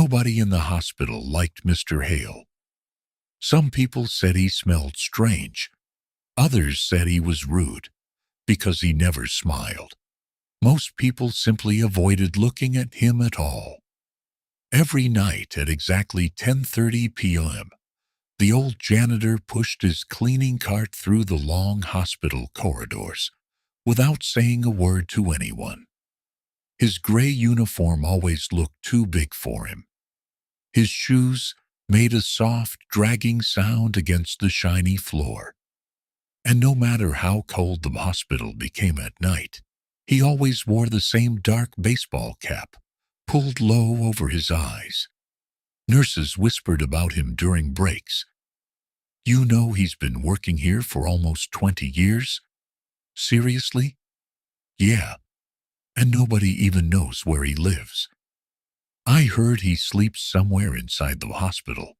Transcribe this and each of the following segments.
Nobody in the hospital liked Mr. Hale. Some people said he smelled strange. Others said he was rude because he never smiled. Most people simply avoided looking at him at all. Every night at exactly 10:30 p.m., the old janitor pushed his cleaning cart through the long hospital corridors without saying a word to anyone. His gray uniform always looked too big for him. His shoes made a soft, dragging sound against the shiny floor. And no matter how cold the hospital became at night, he always wore the same dark baseball cap, pulled low over his eyes. Nurses whispered about him during breaks. "You know he's been working here for almost 20 years? Seriously?" "Yeah, and nobody even knows where he lives. I heard he sleeps somewhere inside the hospital."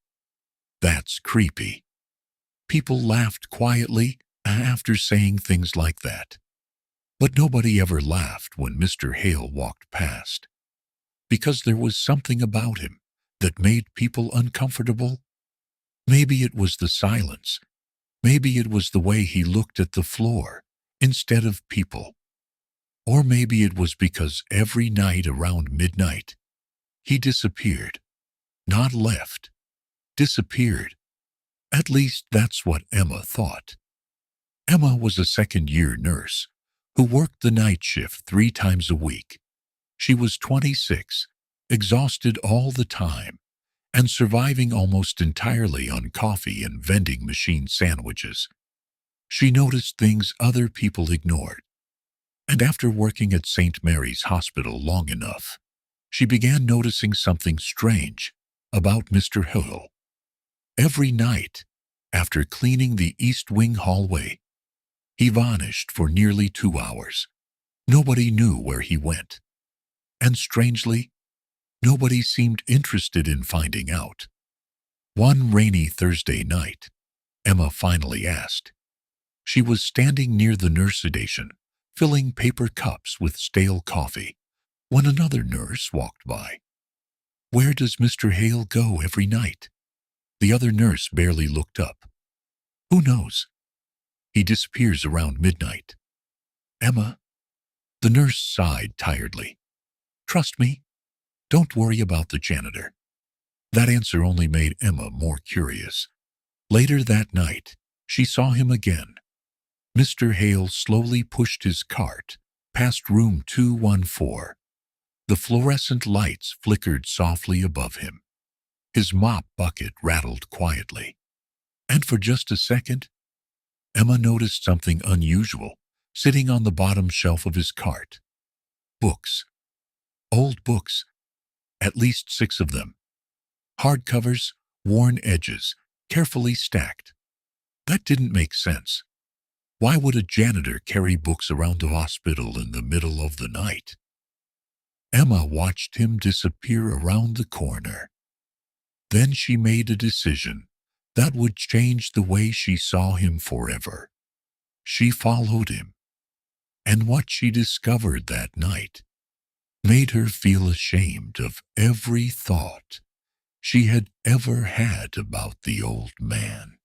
"That's creepy." People laughed quietly after saying things like that. But nobody ever laughed when Mr. Hale walked past, because there was something about him that made people uncomfortable. Maybe it was the silence. Maybe it was the way he looked at the floor instead of people. Or maybe it was because every night around midnight, he disappeared. Not left. Disappeared. At least that's what Emma thought. Emma was a second-year nurse who worked the night shift 3 times a week. She was 26, exhausted all the time, and surviving almost entirely on coffee and vending machine sandwiches. She noticed things other people ignored. And after working at St. Mary's Hospital long enough, she began noticing something strange about Mr. Hale. Every night, after cleaning the East Wing hallway, he vanished for nearly 2 hours. Nobody knew where he went. And strangely, nobody seemed interested in finding out. One rainy Thursday night, Emma finally asked. She was standing near the nurse station, filling paper cups with stale coffee, when another nurse walked by. "Where does Mr. Hale go every night?" The other nurse barely looked up. "Who knows? He disappears around midnight." "Emma?" The nurse sighed tiredly. "Trust me. Don't worry about the janitor." That answer only made Emma more curious. Later that night, she saw him again. Mr. Hale slowly pushed his cart past room 214. The fluorescent lights flickered softly above him. His mop bucket rattled quietly. And for just a second, Emma noticed something unusual sitting on the bottom shelf of his cart. Books. Old books. At least 6 of them. Hardcovers, worn edges, carefully stacked. That didn't make sense. Why would a janitor carry books around the hospital in the middle of the night? Emma watched him disappear around the corner. Then she made a decision that would change the way she saw him forever. She followed him, and what she discovered that night made her feel ashamed of every thought she had ever had about the old man.